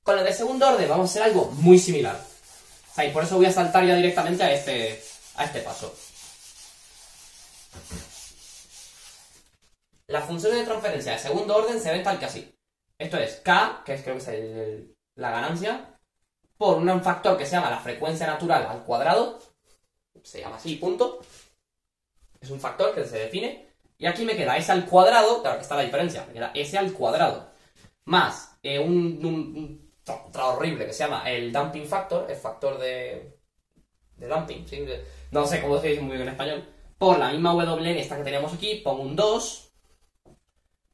Con el de segundo orden vamos a hacer algo muy similar. O sea, y por eso voy a saltar ya directamente a este paso. Las funciones de transferencia de segundo orden se ven tal que así. Esto es K, que es creo que es la ganancia, por un factor que se llama la frecuencia natural al cuadrado. Se llama así, punto. Es un factor que se define. Y aquí me queda S al cuadrado, claro que está la diferencia, me queda S al cuadrado. Más un horrible que se llama el damping factor, el factor de dumping, ¿sí? No sé cómo se dice muy bien en español. Por la misma WN esta que teníamos aquí, pongo un 2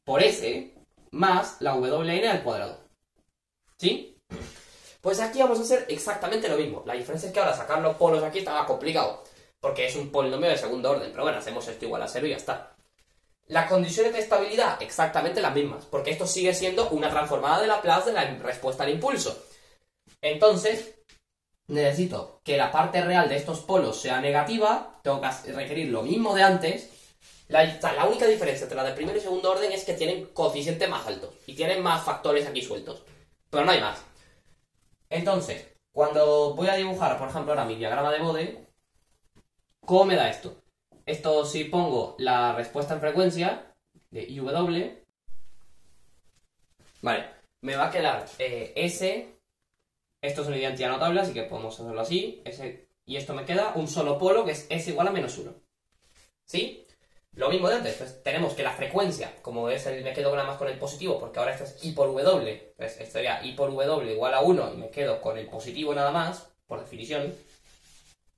por S más la WN al cuadrado. ¿Sí? Pues aquí vamos a hacer exactamente lo mismo. La diferencia es que ahora sacar los polos aquí estaba complicado, porque es un polinomio de segundo orden, pero bueno, hacemos esto igual a 0 y ya está. Las condiciones de estabilidad exactamente las mismas, porque esto sigue siendo una transformada de Laplace de la respuesta al impulso. Entonces, necesito que la parte real de estos polos sea negativa, tengo que requerir lo mismo de antes. La única diferencia entre la de primero y segundo orden es que tienen coeficientes más altos y tienen más factores aquí sueltos, pero no hay más. Entonces, cuando voy a dibujar, por ejemplo, ahora mi diagrama de Bode, ¿cómo me da esto? Esto, si pongo la respuesta en frecuencia de IW, vale, me va a quedar S, esto es una identidad notable, así que podemos hacerlo así, S, y esto me queda un solo polo que es S igual a menos 1. ¿Sí? Lo mismo de antes, pues tenemos que la frecuencia, como es me quedo nada más con el positivo, porque ahora esto es I por W, pues esto sería I por W igual a 1 y me quedo con el positivo nada más, por definición.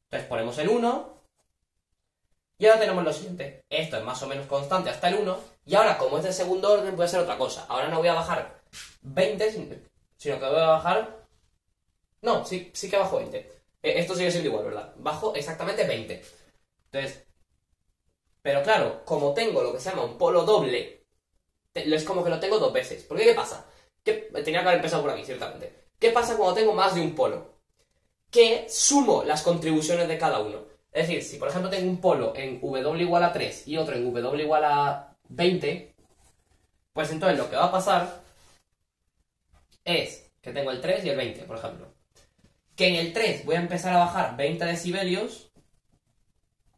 Entonces ponemos el 1. Y ahora tenemos lo siguiente, esto es más o menos constante hasta el 1, y ahora como es de segundo orden voy a hacer otra cosa, ahora no voy a bajar 20, sino que voy a bajar, no, sí que bajo 20, esto sigue siendo igual, ¿verdad? Bajo exactamente 20, entonces, pero claro, como tengo lo que se llama un polo doble, es como que lo tengo dos veces, ¿por qué? ¿Qué pasa? Tenía que haber empezado por aquí, ciertamente, ¿qué pasa cuando tengo más de un polo? Que sumo las contribuciones de cada uno. Es decir, si por ejemplo tengo un polo en W igual a 3 y otro en W igual a 20, pues entonces lo que va a pasar es que tengo el 3 y el 20, por ejemplo. Que en el 3 voy a empezar a bajar 20 decibelios,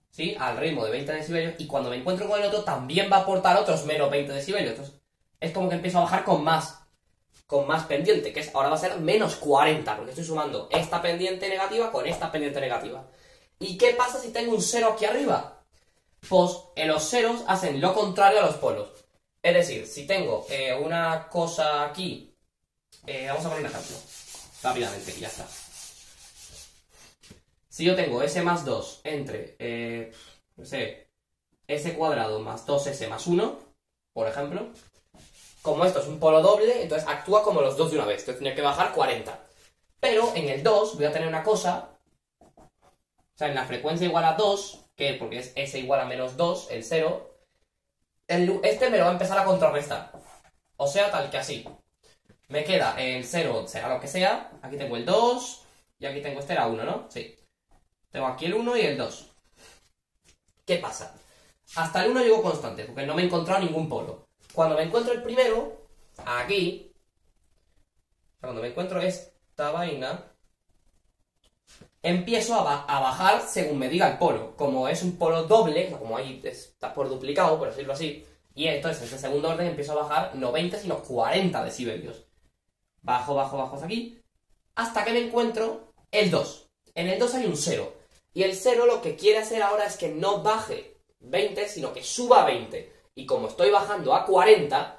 ¿sí? Al ritmo de 20 decibelios, y cuando me encuentro con el otro también va a aportar otros menos 20 decibelios. Entonces es como que empiezo a bajar con más pendiente, que ahora va a ser menos 40, porque estoy sumando esta pendiente negativa con esta pendiente negativa. ¿Y qué pasa si tengo un 0 aquí arriba? Pues los ceros hacen lo contrario a los polos. Es decir, si tengo una cosa aquí, vamos a poner un ejemplo, rápidamente, y ya está. Si yo tengo S más 2 entre, no sé, S cuadrado más 2S más 1, por ejemplo, como esto es un polo doble, entonces actúa como los dos de una vez, entonces tenía que bajar 40. Pero en el 2 voy a tener una cosa. O sea, en la frecuencia igual a 2, que porque es S igual a menos 2, el 0, este me lo va a empezar a contrarrestar. O sea, tal que así. Me queda el 0, será lo que sea. Aquí tengo el 2, y aquí tengo este era 1, ¿no? Sí. Tengo aquí el 1 y el 2. ¿Qué pasa? Hasta el 1 llego constante, porque no me he encontrado ningún polo. Cuando me encuentro el primero, aquí, o sea, cuando me encuentro esta vaina, empiezo a bajar según me diga el polo. Como es un polo doble, o sea, como ahí está por duplicado, por decirlo así, y entonces en ese segundo orden empiezo a bajar no 20 sino 40 decibelios. Bajo hasta aquí, hasta que me encuentro el 2. En el 2 hay un 0, y el 0 lo que quiere hacer ahora es que no baje 20, sino que suba a 20. Y como estoy bajando a 40,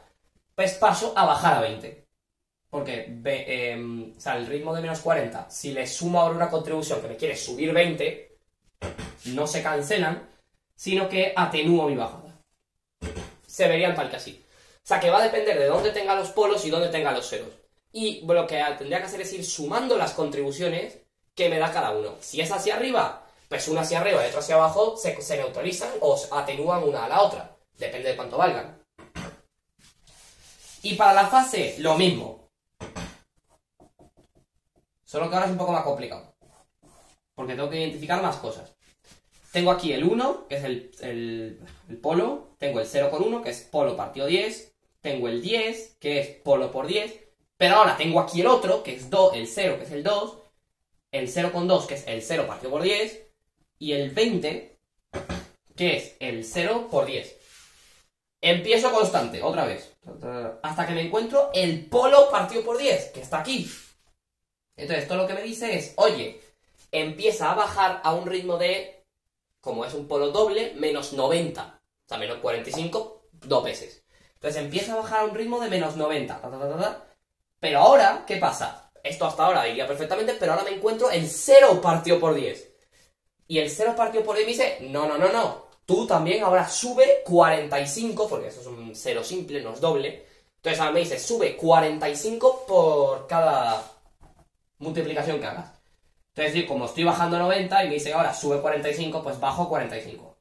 pues paso a bajar a 20. Porque, o sea, el ritmo de menos 40, si le sumo ahora una contribución que me quiere subir 20, no se cancelan, sino que atenúo mi bajada. Se verían tal que así. O sea, que va a depender de dónde tenga los polos y dónde tenga los ceros. Y lo que tendría que hacer es ir sumando las contribuciones que me da cada uno. Si es hacia arriba, pues una hacia arriba y otra hacia abajo se neutralizan o atenúan una a la otra. Depende de cuánto valgan. Y para la fase, lo mismo. Solo que ahora es un poco más complicado, porque tengo que identificar más cosas. Tengo aquí el 1, que es el polo. Tengo el 0 con 1, que es polo partido 10. Tengo el 10, que es polo por 10. Pero ahora tengo aquí el otro, que es el 0, que es el 2, el 0,2, que es el 0 partido por 10, y el 20, que es el 0 por 10. Empiezo constante, otra vez, hasta que me encuentro el polo partido por 10, que está aquí. Entonces, esto lo que me dice es, oye, empieza a bajar a un ritmo de, como es un polo doble, menos 90. O sea, menos 45, dos veces. Entonces, empieza a bajar a un ritmo de menos 90. Pero ahora, ¿qué pasa? Esto hasta ahora iría perfectamente, pero ahora me encuentro el 0 partido por 10. Y el 0 partido por 10 me dice, no. Tú también ahora sube 45, porque eso es un 0 simple, no es doble. Entonces ahora me dice, sube 45 por cada multiplicación que hagas. Entonces, como estoy bajando 90 y me dice ahora sube 45, pues bajo 45.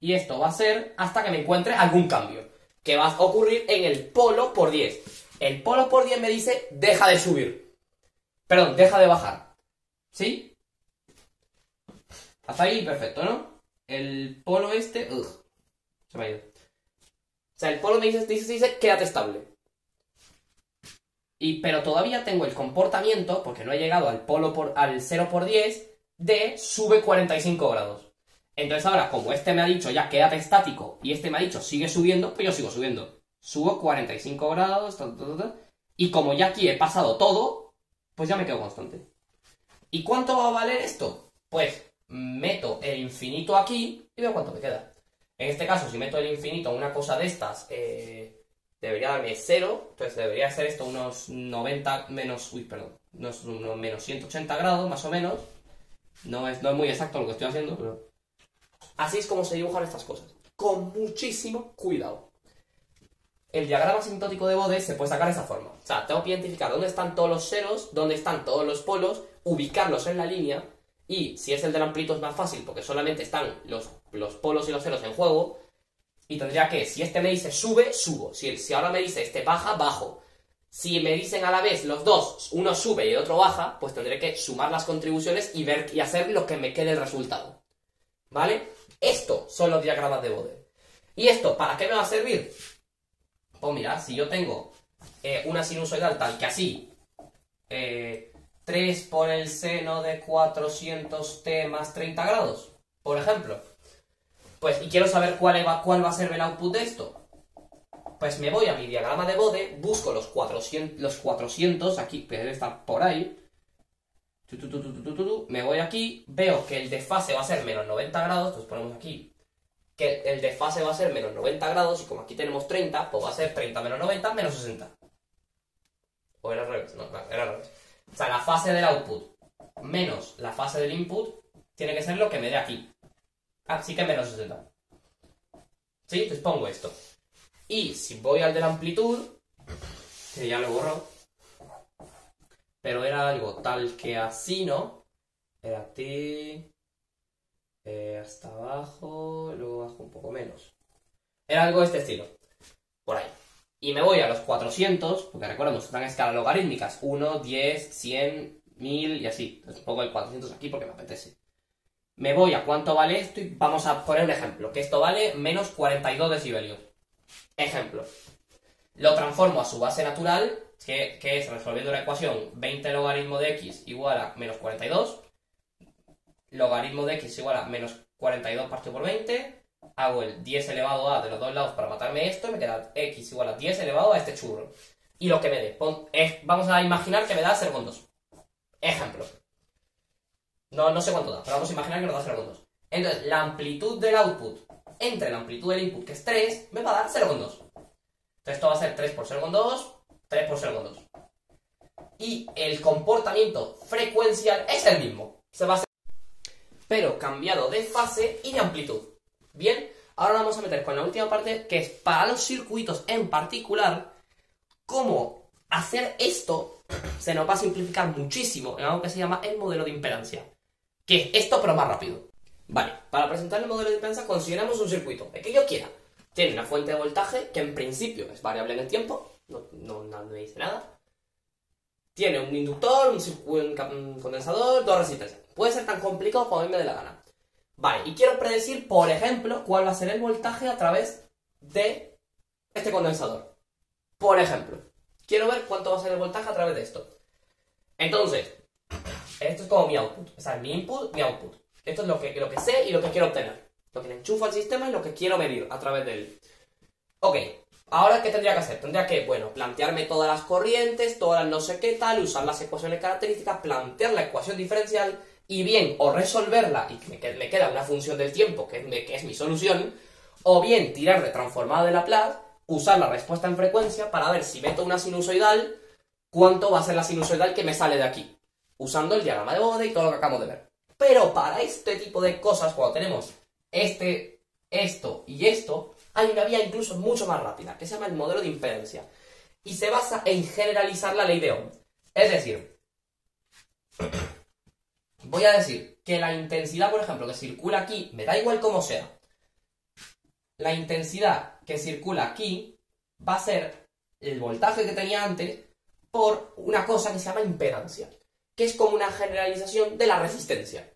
Y esto va a ser hasta que me encuentre algún cambio, que va a ocurrir en el polo por 10. El polo por 10 me dice, deja de subir. Perdón, deja de bajar. ¿Sí? Hasta ahí perfecto, ¿no? El polo este... se me ha ido. O sea, el polo me dice, quédate estable. Pero todavía tengo el comportamiento, porque no he llegado al 0 por 10, de sube 45 grados. Entonces ahora, como este me ha dicho ya quédate estático, y este me ha dicho sigue subiendo, pues yo sigo subiendo. Subo 45 grados, y como ya aquí he pasado todo, pues ya me quedo constante. ¿Y cuánto va a valer esto? Pues meto el infinito aquí y veo cuánto me queda. En este caso, si meto el infinito en una cosa de estas, debería darme 0, entonces debería ser esto unos 90 menos, unos menos 180 grados, más o menos. No es muy exacto lo que estoy haciendo, pero... Así es como se dibujan estas cosas, con muchísimo cuidado. El diagrama asintótico de Bode se puede sacar de esa forma. O sea, tengo que identificar dónde están todos los ceros, dónde están todos los polos, ubicarlos en la línea, y si es el de la amplitud es más fácil porque solamente están los polos y los ceros en juego, y tendría que, si este me dice sube, subo. Si ahora me dice este baja, bajo. Si me dicen a la vez los dos, uno sube y el otro baja, pues tendré que sumar las contribuciones y hacer lo que me quede el resultado. ¿Vale? Esto son los diagramas de Bode. ¿Y esto para qué me va a servir? Pues mira, si yo tengo una sinusoidal tal que así, 3 por el seno de 400t más 30 grados, por ejemplo, pues, y quiero saber cuál va a ser el output de esto, pues me voy a mi diagrama de Bode, busco los 400 aquí, que debe estar por ahí, me voy aquí, veo que el desfase va a ser menos 90 grados, pues ponemos aquí que el desfase va a ser menos 90 grados, y como aquí tenemos 30, pues va a ser 30 menos 90 menos 60. O era al revés, no, claro, era al revés. O sea, la fase del output menos la fase del input tiene que ser lo que me dé aquí. Así que menos 60. ¿Sí? Entonces pongo esto. Y si voy al de la amplitud, que ya lo borro, pero era algo tal que así, ¿no? Era aquí, hasta abajo, luego bajo un poco menos. Era algo de este estilo, por ahí. Y me voy a los 400, porque recordemos, están en escala logarítmicas, 1, 10, 100, 1000 y así. Entonces pongo el 400 aquí porque me apetece. Me voy a cuánto vale esto y vamos a poner un ejemplo, que esto vale menos 42 decibelios. Ejemplo. Lo transformo a su base natural, que es resolviendo la ecuación 20 logaritmo de x igual a menos 42. Logaritmo de x igual a menos 42 partido por 20. Hago el 10 elevado a de los dos lados para matarme esto, y me queda x igual a 10 elevado a este churro. Y lo que me dé, vamos a imaginar que me da 0,2. Ejemplo. No sé cuánto da, pero vamos a imaginar que nos da 0,2. Entonces, la amplitud del output entre la amplitud del input, que es 3, me va a dar 0,2. Entonces, esto va a ser 3 por 0,2, 3 por 0,2. Y el comportamiento frecuencial es el mismo. Se va a hacer, pero cambiado de fase y de amplitud. Bien, ahora vamos a meter con la última parte, que es para los circuitos en particular, cómo hacer esto se nos va a simplificar muchísimo en algo que se llama el modelo de impedancia. Que es esto, pero más rápido. Vale, para presentar el modelo de impedancia consideramos un circuito, el que yo quiera. Tiene una fuente de voltaje que en principio es variable en el tiempo, no me dice nada. Tiene un inductor, un condensador, dos resistencias. Puede ser tan complicado como a mí me dé la gana. Vale, y quiero predecir, por ejemplo, cuál va a ser el voltaje a través de este condensador. Por ejemplo, quiero ver cuánto va a ser el voltaje a través de esto. Entonces, esto es como mi output. O sea, mi input, mi output. Esto es lo que sé y lo que quiero obtener. Lo que le enchufo al sistema y lo que quiero medir a través de él. Ok, ahora ¿qué tendría que hacer? Tendría que, bueno, plantearme todas las corrientes, todas las no sé qué tal, usar las ecuaciones características, plantear la ecuación diferencial y bien, o resolverla y que me queda una función del tiempo, que es mi solución, o bien tirar de transformada de Laplace, usar la respuesta en frecuencia para ver si meto una sinusoidal, cuánto va a ser la sinusoidal que me sale de aquí, usando el diagrama de Bode y todo lo que acabamos de ver. Pero para este tipo de cosas, cuando tenemos esto y esto, hay una vía incluso mucho más rápida, que se llama el modelo de impedancia. Y se basa en generalizar la ley de Ohm. Es decir, voy a decir que la intensidad, por ejemplo, que circula aquí, me da igual cómo sea. La intensidad que circula aquí va a ser el voltaje que tenía antes por una cosa que se llama impedancia, que es como una generalización de la resistencia,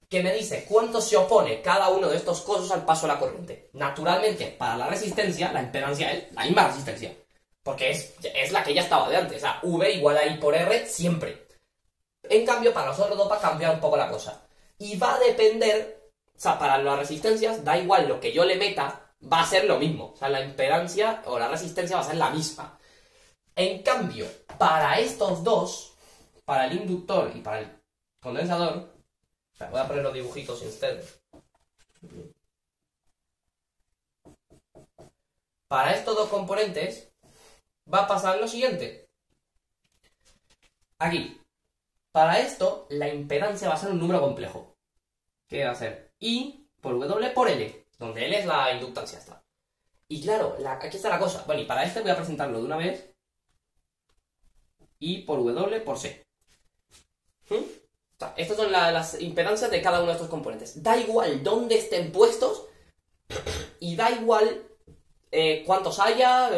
que me dice cuánto se opone cada uno de estos cosas al paso de la corriente. Naturalmente, para la resistencia, la impedancia es la misma resistencia, porque es la que ya estaba de antes, o sea, V igual a I por R siempre. En cambio, para los otros dos va a cambiar un poco la cosa. Y va a depender, o sea, para las resistencias, da igual lo que yo le meta, va a ser lo mismo. O sea, la impedancia o la resistencia va a ser la misma. En cambio, para estos dos, para el inductor y para el condensador, voy a poner los dibujitos instead. Para estos dos componentes va a pasar lo siguiente. Aquí, para esto, la impedancia va a ser un número complejo. ¿Qué va a ser? I por W por L, donde L es la inductancia esta. Y claro, aquí está la cosa. Bueno, y para este voy a presentarlo de una vez. I por W por C. O sea, estas son las impedancias de cada uno de estos componentes. Da igual dónde estén puestos y da igual cuántos haya,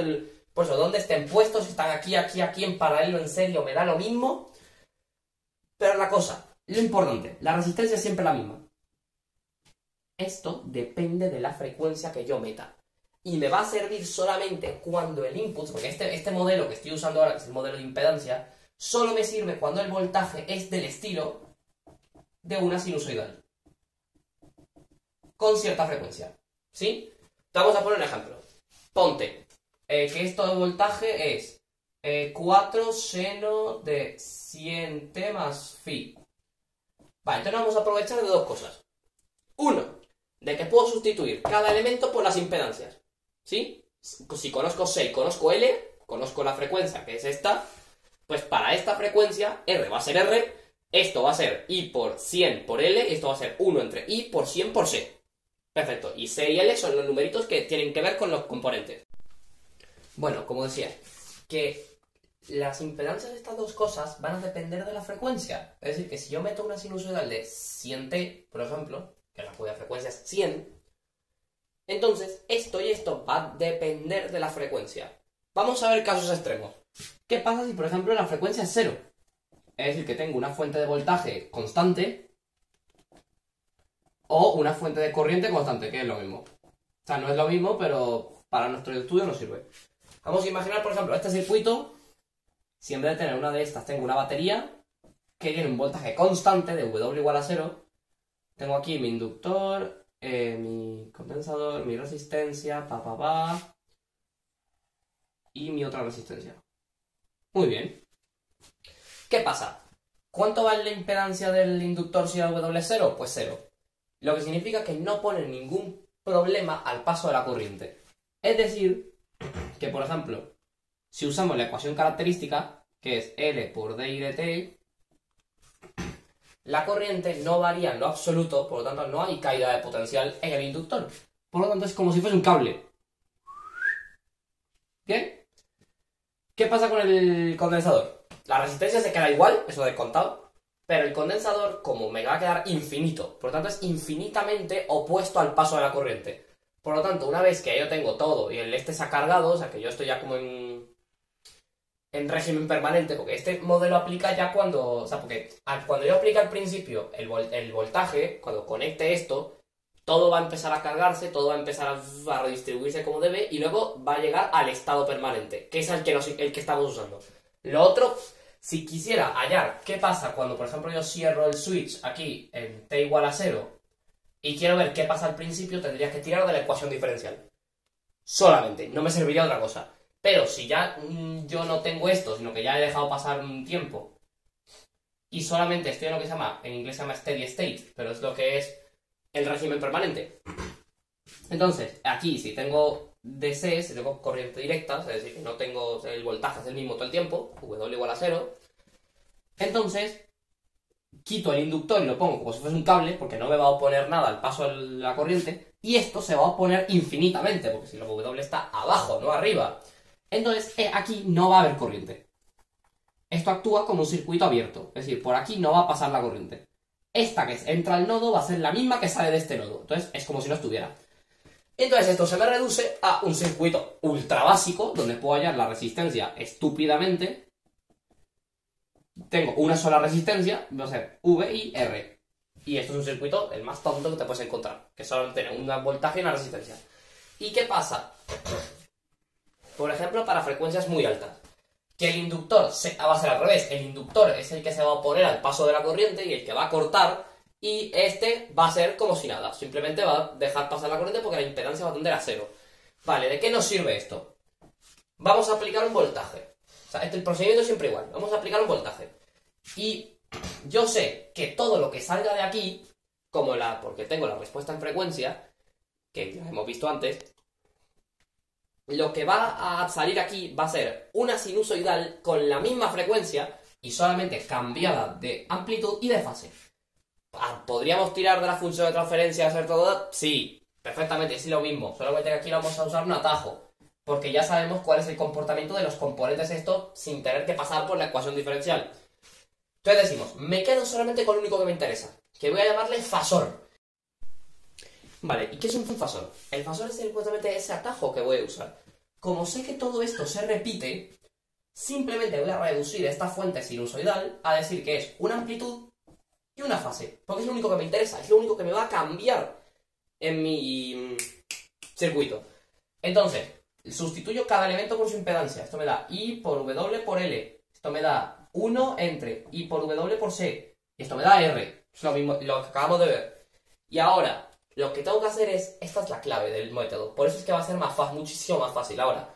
pues dónde estén puestos, si están aquí, aquí, aquí en paralelo, en serio, me da lo mismo. Pero la cosa, lo importante, la resistencia es siempre la misma. Esto depende de la frecuencia que yo meta. Y me va a servir solamente cuando el input, porque este modelo que estoy usando ahora, que es el modelo de impedancia, solo me sirve cuando el voltaje es del estilo de una sinusoidal. Con cierta frecuencia. ¿Sí? Te vamos a poner un ejemplo. Ponte que esto de voltaje es 4 seno de 100t más phi. Vale, entonces vamos a aprovechar de dos cosas. Uno, de que puedo sustituir cada elemento por las impedancias. ¿Sí? Si conozco C y conozco L, conozco la frecuencia que es esta, pues para esta frecuencia R va a ser R, esto va a ser I por 100 por L, y esto va a ser 1 entre I por 100 por C. Perfecto, y C y L son los numeritos que tienen que ver con los componentes. Bueno, como decía, que las impedancias de estas dos cosas van a depender de la frecuencia. Es decir, que si yo meto una sinusoidal de 100t, por ejemplo, que la cuya frecuencia es 100, entonces esto y esto va a depender de la frecuencia. Vamos a ver casos extremos. ¿Qué pasa si, por ejemplo, la frecuencia es 0? Es decir, que tengo una fuente de voltaje constante o una fuente de corriente constante, que es lo mismo. O sea, no es lo mismo, pero para nuestro estudio nos sirve. Vamos a imaginar, por ejemplo, este circuito. Si en vez de tener una de estas tengo una batería que tiene un voltaje constante de W igual a 0, tengo aquí mi inductor, mi condensador, mi resistencia, y mi otra resistencia. Muy bien. ¿Qué pasa? ¿Cuánto vale la impedancia del inductor si la W es 0? Pues 0. Lo que significa que no pone ningún problema al paso de la corriente. Es decir, que por ejemplo, si usamos la ecuación característica, que es L por d y dt, la corriente no varía en lo absoluto, por lo tanto no hay caída de potencial en el inductor. Por lo tanto es como si fuese un cable. ¿Bien? ¿Qué pasa con el condensador? La resistencia se queda igual, eso de contado, pero el condensador, como me va a quedar infinito, por lo tanto es infinitamente opuesto al paso de la corriente. Por lo tanto, una vez que yo tengo todo y el este se ha cargado, o sea que yo estoy ya como en régimen permanente, porque este modelo aplica ya cuando, o sea, porque cuando yo aplique al principio el voltaje, cuando conecte esto, todo va a empezar a cargarse, todo va a empezar a redistribuirse como debe y luego va a llegar al estado permanente, que es el que estamos usando. Lo otro, si quisiera hallar qué pasa cuando, por ejemplo, yo cierro el switch aquí en t igual a 0 y quiero ver qué pasa al principio, tendría que tirar de la ecuación diferencial. Solamente, no me serviría otra cosa. Pero si ya yo no tengo esto, sino que ya he dejado pasar un tiempo y solamente estoy en lo que se llama, en inglés se llama steady state, pero es lo que es el régimen permanente. Entonces, aquí si tengo DC, si tengo corriente directa, es decir, que no tengo el voltaje, es el mismo todo el tiempo, W igual a 0, entonces quito el inductor y lo pongo como si fuese un cable, porque no me va a oponer nada al paso de la corriente, y esto se va a oponer infinitamente, porque si la W está abajo, no arriba, entonces aquí no va a haber corriente. Esto actúa como un circuito abierto, es decir, por aquí no va a pasar la corriente. Esta que entra al nodo va a ser la misma que sale de este nodo, entonces es como si no estuviera. Entonces esto se me reduce a un circuito ultra básico, donde puedo hallar la resistencia estúpidamente. Tengo una sola resistencia, va a ser V y R. Y esto es un circuito el más tonto que te puedes encontrar, que solo tiene un voltaje y una resistencia. ¿Y qué pasa? Por ejemplo, para frecuencias muy altas. Que el inductor va a ser al revés. El inductor es el que se va a oponer al paso de la corriente y el que va a cortar. Y este va a ser como si nada. Simplemente va a dejar pasar la corriente porque la impedancia va a tender a 0. Vale, ¿de qué nos sirve esto? Vamos a aplicar un voltaje. O sea, el procedimiento es siempre igual. Vamos a aplicar un voltaje. Y yo sé que todo lo que salga de aquí, porque tengo la respuesta en frecuencia, que ya hemos visto antes, lo que va a salir aquí va a ser una sinusoidal con la misma frecuencia y solamente cambiada de amplitud y de fase. ¿Podríamos tirar de la función de transferencia y hacer todo? Sí, perfectamente, es lo mismo. Solamente que aquí vamos a usar un atajo, porque ya sabemos cuál es el comportamiento de los componentes estos sin tener que pasar por la ecuación diferencial. Entonces decimos, me quedo solamente con lo único que me interesa, que voy a llamarle fasor. Vale, ¿y qué es un fasor? El fasor es justamente ese atajo que voy a usar. Como sé que todo esto se repite, simplemente voy a reducir esta fuente sinusoidal a decir que es una amplitud y una fase, porque es lo único que me interesa, es lo único que me va a cambiar en mi circuito. Entonces, sustituyo cada elemento por su impedancia. Esto me da I por W por L. Esto me da 1 entre I por W por C. Y esto me da R. Es lo mismo, lo que acabamos de ver. Y ahora, lo que tengo que hacer esta es la clave del método. Por eso es que va a ser muchísimo más fácil ahora.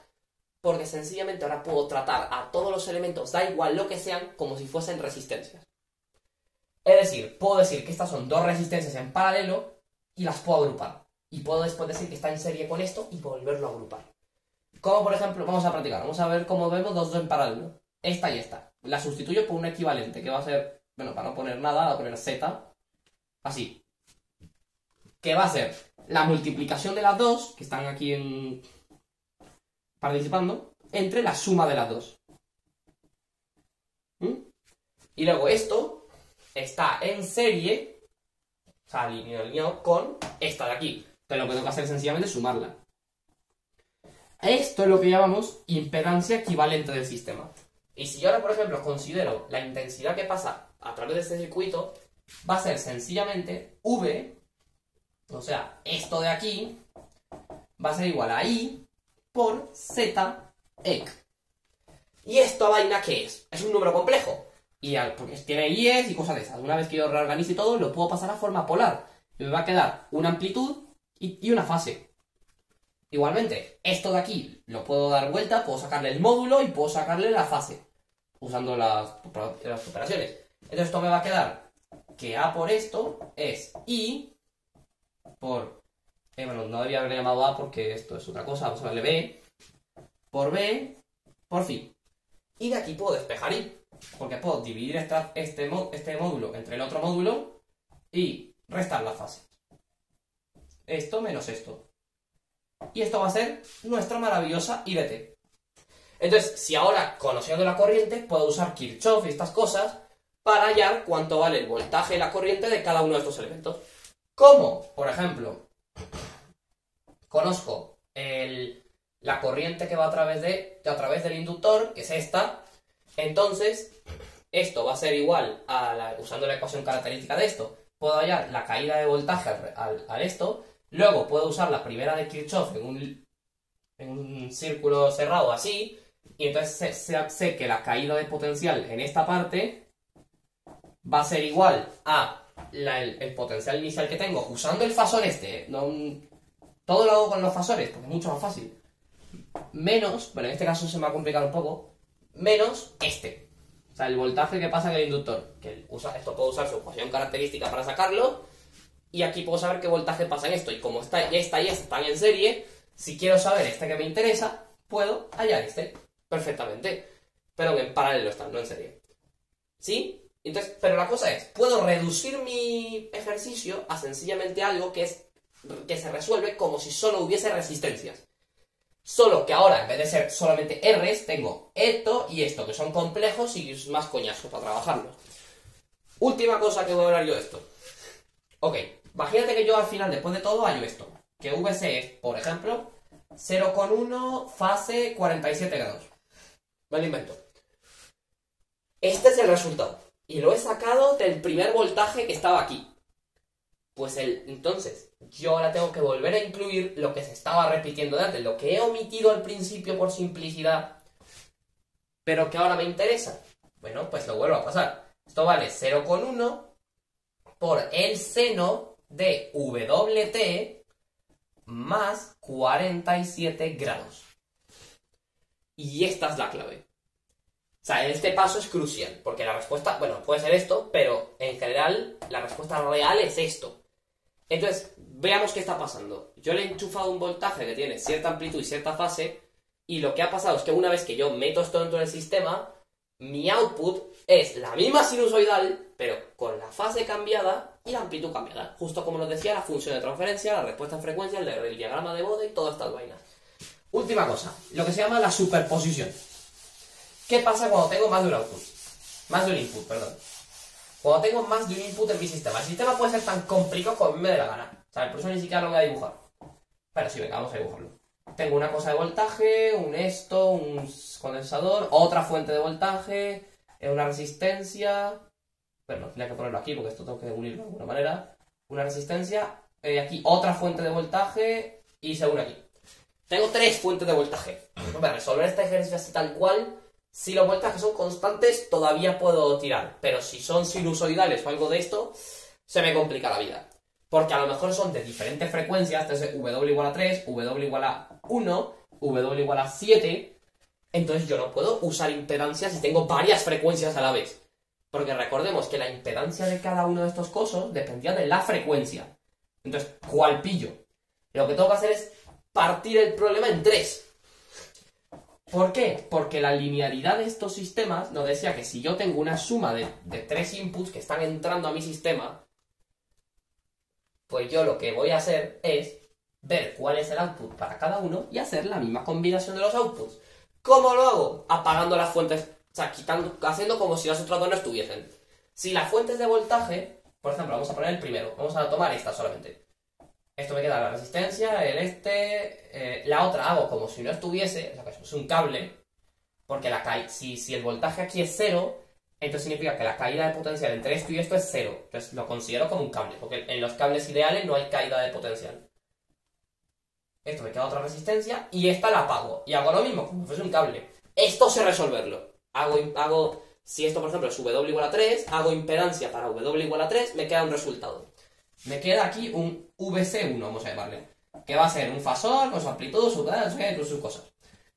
Porque sencillamente ahora puedo tratar a todos los elementos, da igual lo que sean, como si fuesen resistencias. Es decir, puedo decir que estas son dos resistencias en paralelo y las puedo agrupar. Y puedo después decir que está en serie con esto y volverlo a agrupar. Como por ejemplo, vamos a practicar, vamos a ver cómo vemos dos en paralelo. Esta y esta. La sustituyo por un equivalente, que va a ser, bueno, para no poner nada, voy a poner Z. Así. Que va a ser la multiplicación de las dos, que están aquí participando, entre la suma de las dos. Y luego esto está en serie, o sea, alineado con esta de aquí. Entonces lo que tengo que hacer es sencillamente sumarla. Esto es lo que llamamos impedancia equivalente del sistema. Y si yo ahora, por ejemplo, considero la intensidad que pasa a través de este circuito, va a ser sencillamente V, o sea, esto de aquí, va a ser igual a I por Z ec. ¿Y esta vaina qué es? Es un número complejo. Porque tiene IES y cosas de esas. Una vez que yo reorganice todo, lo puedo pasar a forma polar. Y me va a quedar una amplitud y una fase. Igualmente, esto de aquí lo puedo dar vuelta, puedo sacarle el módulo y puedo sacarle la fase. Usando las operaciones. Entonces esto me va a quedar que A por esto es I por... bueno, no debería haberle llamado A porque esto es otra cosa. Vamos a darle B por B por phi. Y de aquí puedo despejar I. Porque puedo dividir este módulo entre el otro módulo y restar la fase. Esto menos esto. Y esto va a ser nuestra maravillosa IDT. Entonces, si ahora, conociendo la corriente, puedo usar Kirchhoff y estas cosas para hallar cuánto vale el voltaje y la corriente de cada uno de estos elementos. ¿Cómo? Por ejemplo, conozco la corriente que va a través del inductor, que es esta. Entonces, esto va a ser igual usando la ecuación característica de esto, puedo hallar la caída de voltaje al esto, luego puedo usar la primera de Kirchhoff en un círculo cerrado así, y entonces sé que la caída de potencial en esta parte va a ser igual a el potencial inicial que tengo usando el fasor este. Todo lo hago con los fasores porque es mucho más fácil. Menos, bueno, en este caso se me va a complicar un poco, menos este. O sea, el voltaje que pasa en el inductor. Que esto puedo usar su ecuación característica para sacarlo. Y aquí puedo saber qué voltaje pasa en esto. Y como esta y esta están en serie, si quiero saber este que me interesa, puedo hallar este perfectamente. Pero en paralelo están, no en serie. ¿Sí? Entonces, pero la cosa es, puedo reducir mi ejercicio a sencillamente algo que se resuelve como si solo hubiese resistencias. Solo que ahora, en vez de ser solamente R's, tengo esto y esto, que son complejos y es más coñazo para trabajarlos. Última cosa que voy a hablar yo de esto. Ok, imagínate que yo al final, después de todo, hallo esto. Que VC es, por ejemplo, 0,1 fase 47 grados. Me lo invento. Este es el resultado. Y lo he sacado del primer voltaje que estaba aquí. Pues entonces, yo ahora tengo que volver a incluir lo que se estaba repitiendo de antes, lo que he omitido al principio por simplicidad, pero que ahora me interesa. Bueno, pues lo vuelvo a pasar. Esto vale 0,1 por el seno de WT más 47 grados. Y esta es la clave. O sea, en este paso es crucial, porque la respuesta, bueno, puede ser esto, pero en general la respuesta real es esto. Entonces, veamos qué está pasando. Yo le he enchufado un voltaje que tiene cierta amplitud y cierta fase, y lo que ha pasado es que una vez que yo meto esto dentro del sistema, mi output es la misma sinusoidal, pero con la fase cambiada y la amplitud cambiada. Justo como nos decía la función de transferencia, la respuesta en frecuencia, el diagrama de Bode y todas estas vainas. Última cosa, lo que se llama la superposición. ¿Qué pasa cuando tengo más de un output? Más de un input, perdón. Cuando tengo más de un input en mi sistema. El sistema puede ser tan complicado como a mí me dé la gana. O sea, por eso ni siquiera lo voy a dibujar. Pero sí, venga, vamos a dibujarlo. Tengo una cosa de voltaje, un condensador, otra fuente de voltaje, una resistencia. Bueno, tendría que ponerlo aquí porque esto tengo que unirlo de alguna manera. Una resistencia, aquí otra fuente de voltaje y se une aquí. Tengo 3 fuentes de voltaje. Para resolver este ejercicio así tal cual, si los voltajes son constantes, todavía puedo tirar. Pero si son sinusoidales o algo de esto, se me complica la vida. Porque a lo mejor son de diferentes frecuencias, entonces W igual a 3, W igual a 1, W igual a 7. Entonces yo no puedo usar impedancias si tengo varias frecuencias a la vez. Porque recordemos que la impedancia de cada uno de estos cosos dependía de la frecuencia. Entonces, ¿cuál pillo? Lo que tengo que hacer es partir el problema en 3. ¿Por qué? Porque la linealidad de estos sistemas nos decía que si yo tengo una suma de 3 inputs que están entrando a mi sistema, pues yo lo que voy a hacer es ver cuál es el output para cada uno y hacer la misma combinación de los outputs. ¿Cómo lo hago? Apagando las fuentes, o sea, haciendo como si las otras dos no estuviesen. Si las fuentes de voltaje, por ejemplo, vamos a poner el primero, vamos a tomar esta solamente. Esto me queda la resistencia, la otra hago como si no estuviese, o sea, que es un cable, porque si el voltaje aquí es 0, entonces significa que la caída de potencial entre esto y esto es 0. Entonces lo considero como un cable, porque en los cables ideales no hay caída de potencial. Esto me queda otra resistencia y esta la apago. Y hago lo mismo, como si fuese un cable. Esto sé resolverlo. Si esto, por ejemplo, es W igual a 3, hago impedancia para W igual a 3, me queda un resultado. Me queda aquí un VC1, vamos a llamarle. Que va a ser un fasor con su amplitud, sus cosas.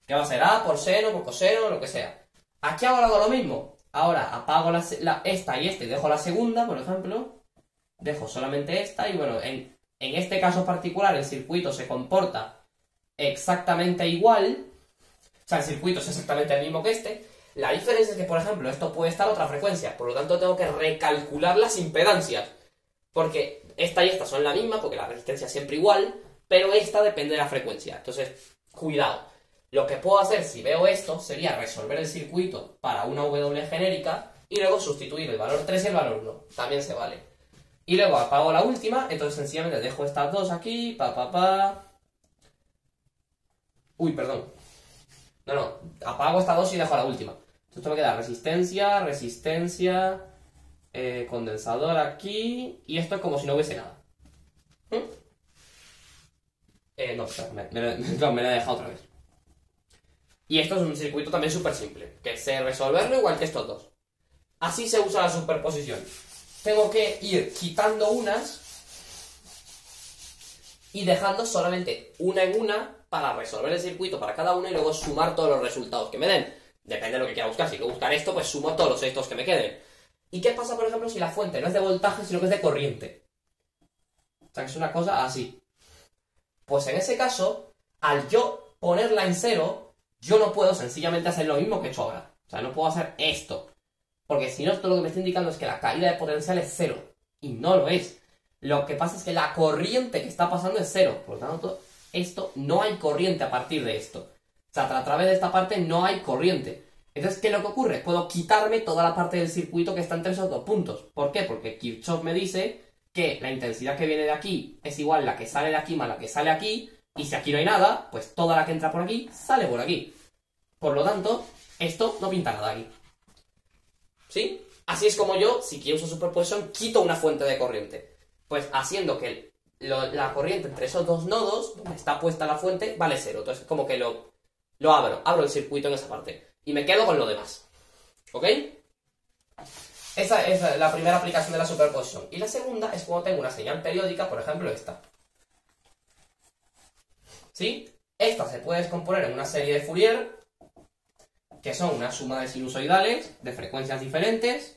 Que va a ser A por seno, por coseno, lo que sea. Aquí hago lo mismo. Ahora apago esta y dejo la segunda, por ejemplo. Dejo solamente esta y bueno, en este caso particular el circuito se comporta exactamente igual. O sea, el circuito es exactamente el mismo que este. La diferencia es que, por ejemplo, esto puede estar a otra frecuencia. Por lo tanto, tengo que recalcular las impedancias. Porque esta y esta son la misma, porque la resistencia es siempre igual, pero esta depende de la frecuencia. Entonces, cuidado. Lo que puedo hacer si veo esto sería resolver el circuito para una W genérica y luego sustituir el valor 3 y el valor 1. También se vale. Y luego apago la última, entonces sencillamente dejo estas dos aquí, Uy, perdón. No, apago estas dos y dejo la última. Entonces esto me queda resistencia, condensador aquí, y esto es como si no hubiese nada. No, espera, me lo he dejado otra vez. Y esto es un circuito también súper simple, que sé resolverlo igual que estos dos. Así se usa la superposición. Tengo que ir quitando unas y dejando solamente una en una para resolver el circuito para cada una y luego sumar todos los resultados que me den. Depende de lo que quiera buscar. Si quiero buscar esto, pues sumo todos los estos que me queden. ¿Y qué pasa, por ejemplo, si la fuente no es de voltaje, sino que es de corriente? O sea, que es una cosa así. Pues en ese caso, al yo ponerla en cero, yo no puedo sencillamente hacer lo mismo que he hecho ahora. O sea, no puedo hacer esto. Porque si no, todo lo que me está indicando es que la caída de potencial es cero. Y no lo es. Lo que pasa es que la corriente que está pasando es cero. Por lo tanto, esto no hay corriente a partir de esto. O sea, a través de esta parte no hay corriente. Entonces, ¿qué es lo que ocurre? Puedo quitarme toda la parte del circuito que está entre esos dos puntos. ¿Por qué? Porque Kirchhoff me dice que la intensidad que viene de aquí es igual la que sale de aquí más la que sale aquí. Y si aquí no hay nada, pues toda la que entra por aquí sale por aquí. Por lo tanto, esto no pinta nada aquí. ¿Sí? Así es como yo, si quiero usar superposición, quito una fuente de corriente. Pues haciendo que la corriente entre esos dos nodos, donde está puesta la fuente, vale cero. Entonces como que lo abro el circuito en esa parte. Y me quedo con lo demás. ¿Ok? Esa es la primera aplicación de la superposición. Y la segunda es cuando tengo una señal periódica, por ejemplo esta. ¿Sí? Esta se puede descomponer en una serie de Fourier, que son una suma de sinusoidales de frecuencias diferentes,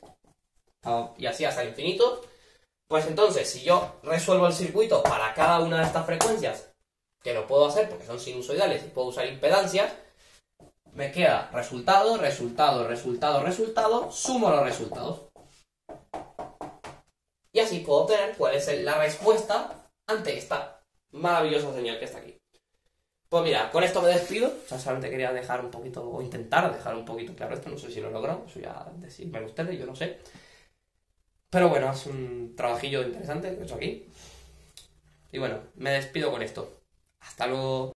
y así hasta el infinito. Pues entonces, si yo resuelvo el circuito para cada una de estas frecuencias, que lo puedo hacer porque son sinusoidales y puedo usar impedancias, me queda resultado, resultado, resultado, resultado, sumo los resultados. Y así puedo obtener cuál es la respuesta ante esta maravillosa señal que está aquí. Pues mira, con esto me despido. O sea, solamente quería dejar un poquito, o intentar dejar un poquito claro esto. No sé si lo he logrado, eso ya decirme ustedes, yo no sé. Pero bueno, es un trabajillo interesante que he hecho aquí. Y bueno, me despido con esto. Hasta luego.